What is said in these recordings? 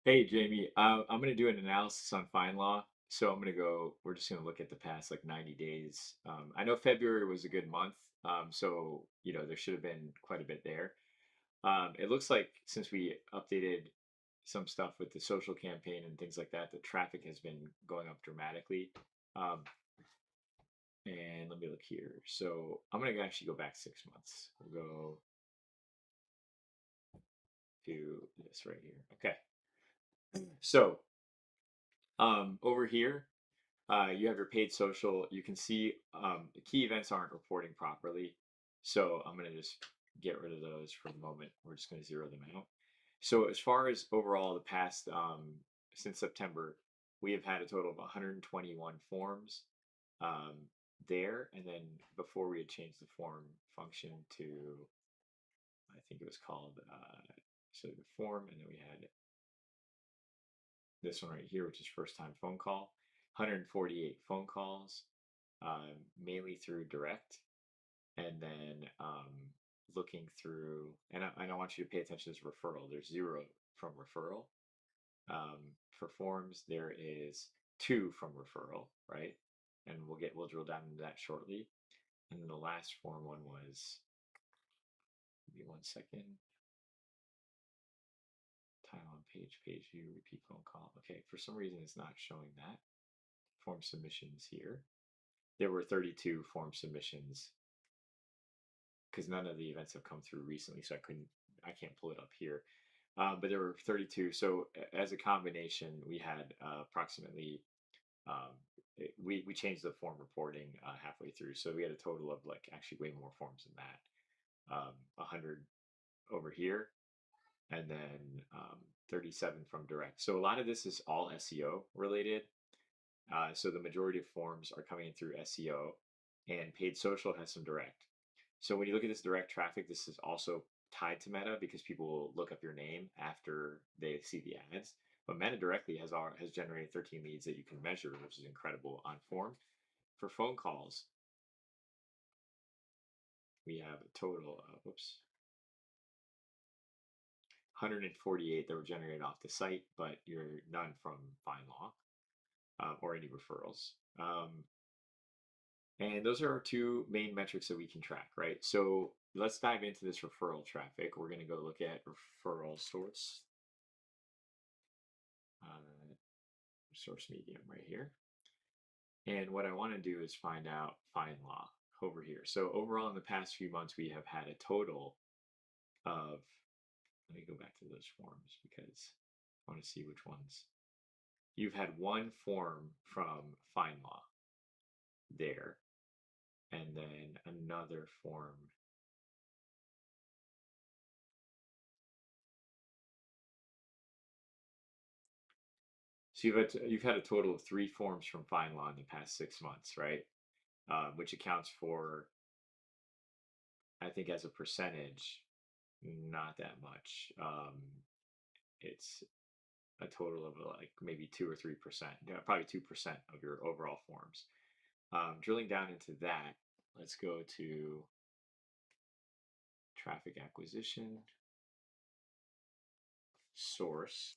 Hey Jamie, I'm gonna do an analysis on Findlaw. So we're just gonna look at the past like 90 days. I know February was a good month, so there should have been quite a bit there. It looks like since we updated some stuff with the social campaign and things like that, the traffic has been going up dramatically. Um, and let me look here. So I'm gonna actually go back 6 months. We'll go to this right here. Okay. So over here. You have your paid social. You can see the key events aren't reporting properly. So I'm going to just get rid of those for the moment. We're just going to zero them out. So as far as overall the past, since September, we have had a total of 121 forms um, there. And then before we had changed the form function to, I think it was called, so the form, and then we had this one right here, which is first time phone call, 148 phone calls, mainly through direct, and then looking through, and I want you to pay attention to this referral. There's zero from referral. For forms, there is two from referral, right? And we'll drill down into that shortly. And then the last form one was, give me 1 second. Title on page view, repeat phone call. Okay, for some reason it's not showing that. Form submissions here. There were 32 form submissions because none of the events have come through recently, so I can't pull it up here. But there were 32. So as a combination, we had approximately um, we changed the form reporting halfway through, so we had a total of like actually way more forms than that. 100 over here, and then 37 from direct. So a lot of this is all SEO related. So the majority of forms are coming in through SEO, and paid social has some direct. So when you look at this direct traffic, this is also tied to Meta because people will look up your name after they see the ads. But Meta directly has generated 13 leads that you can measure, which is incredible on form. For phone calls, we have a total of 148 that were generated off the site, but you're none from Findlaw or any referrals. And those are our two main metrics that we can track, right? So let's dive into this referral traffic. We're going to go look at referral source, source medium right here. And what I want to do is find out Findlaw over here. So overall in the past few months, we have had a total of, let me go back to those forms because I want to see which ones. You've had one form from Findlaw there, and then another form. So you've had a total of three forms from Findlaw in the past 6 months, right? Which accounts for, I think, as a percentage, not that much. It's a total of like maybe 2 or 3%, probably 2% of your overall forms. Drilling down into that, let's go to traffic acquisition source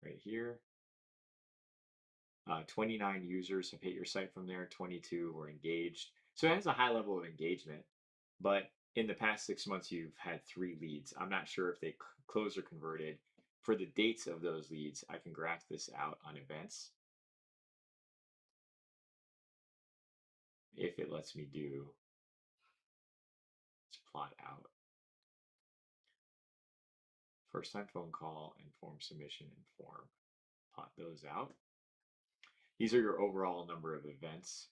right here. 29 users have hit your site from there, 22 were engaged. So it has a high level of engagement, but in the past 6 months, you've had three leads. I'm not sure if they closed or converted. For the dates of those leads, I can graph this out on events if it lets me do. Let's plot out first time phone call and form submission and form. Plot those out. These are your overall number of events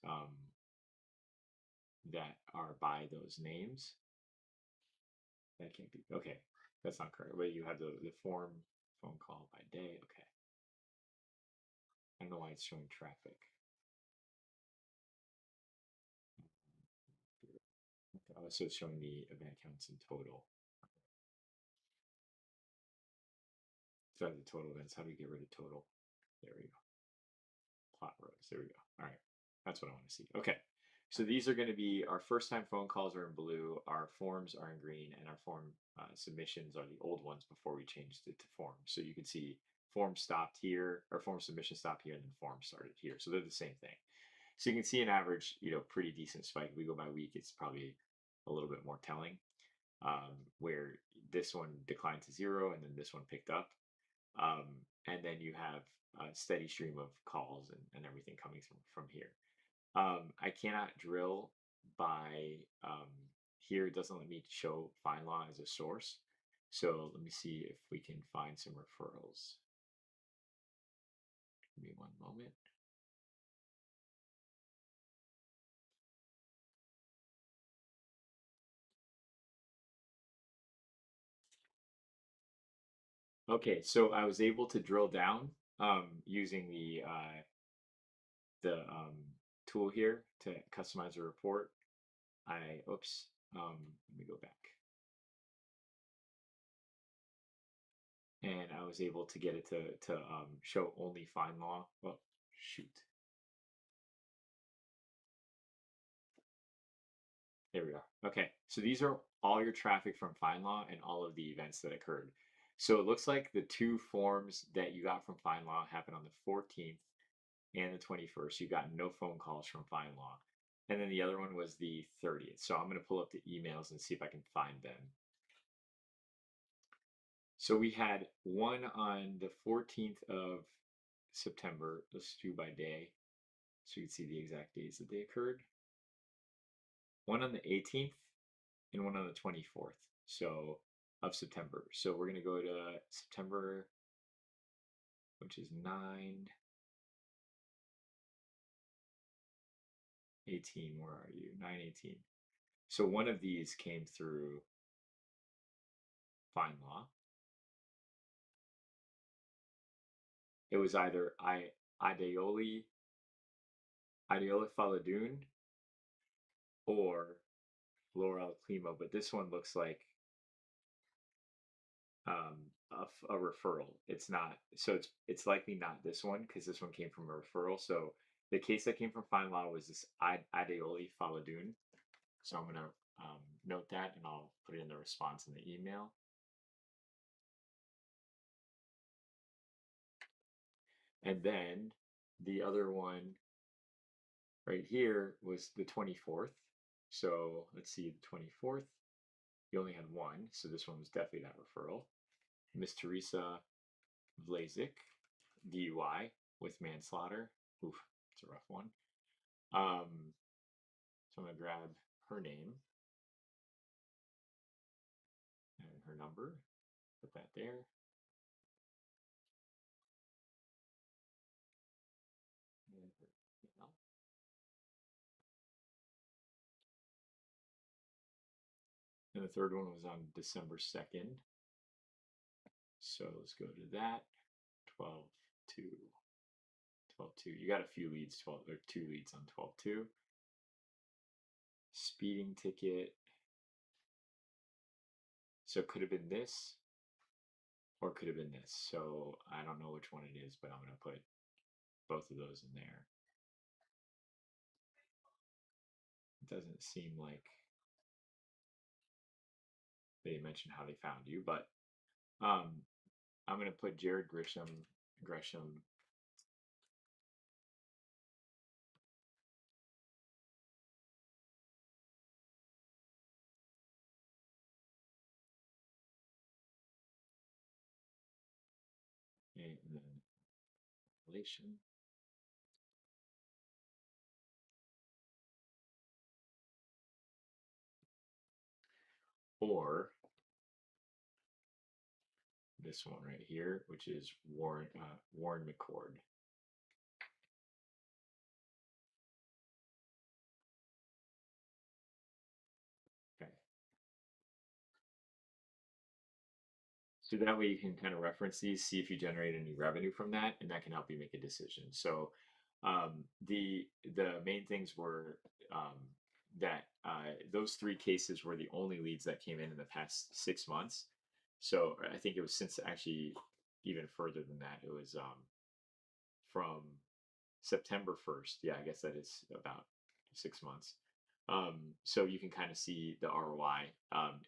that are by those names. That can't be, okay, that's not correct. But you have the form phone call by day. Okay. I don't know why it's showing traffic. So it's showing the event counts in total. So the total events. How do we get rid of total? There we go. Plot rows. There we go. All right. That's what I want to see. Okay. So these are going to be our first time phone calls are in blue, our forms are in green, and our form submissions are the old ones before we changed it to forms. So you can see form stopped here, or form submission stopped here, and then form started here. So they're the same thing. So you can see an average, pretty decent spike. We go by week, it's probably a little bit more telling, where this one declined to 0 and then this one picked up. Um, and then you have a steady stream of calls and everything coming from here. I cannot drill by here. It doesn't let me show Findlaw as a source. So let me see if we can find some referrals. Give me one moment. Okay, so I was able to drill down using the tool here to customize a report. Oops, let me go back. And I was able to get it to show only Findlaw. Oh, shoot. There we are. Okay, so these are all your traffic from Findlaw and all of the events that occurred. So it looks like the 2 forms that you got from Findlaw happened on the 14th and the 21st. You got no phone calls from Findlaw. And then the other one was the 30th. So I'm going to pull up the emails and see if I can find them. So we had one on the 14th of September. Let's do by day so you can see the exact days that they occurred. One on the 18th and one on the 24th. So of September. So we're going to go to September, which is 9/18. Where are you? 9/18. So one of these came through Findlaw. It was either Ideoli Faladoon or Laurel Climo, but this one looks like a referral. It's not, so it's likely not this one because this one came from a referral. So the case that came from Findlaw was this Ideoli Faladoon. So I'm gonna note that and I'll put it in the response in the email. And then the other one right here was the 24th. So let's see, the 24th, you only had one. So this one was definitely that referral. Miss Teresa Vlasic, DUI with manslaughter. Oof, it's a rough one. So I'm going to grab her name and her number, put that there. And her email. And the third one was on December 2nd. So let's go to that. 12/2. 12/2. You got a few leads, 12 or 2 leads on 12/2. Speeding ticket. So it could have been this or it could have been this. So I don't know which one it is, but I'm going to put both of those in there. It doesn't seem like they mentioned how they found you, but I'm going to put Jared Gresham. And then relation. Or this one right here, which is Warren McCord. Okay. So that way you can kind of reference these, see if you generate any revenue from that, and that can help you make a decision. So the main things were that those 3 cases were the only leads that came in the past 6 months. So I think it was since actually even further than that. It was from September 1st. Yeah, I guess that is about 6 months. So you can kind of see the ROI.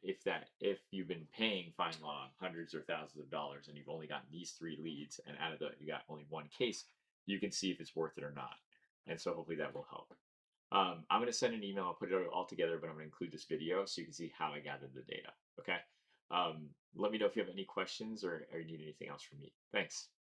If you've been paying Findlaw hundreds or thousands of dollars and you've only gotten these 3 leads, and out of you got only 1 case, you can see if it's worth it or not. And so hopefully that will help. I'm going to send an email. I'll put it all together, but I'm going to include this video so you can see how I gathered the data. Okay. Let me know if you have any questions or you need anything else from me. Thanks.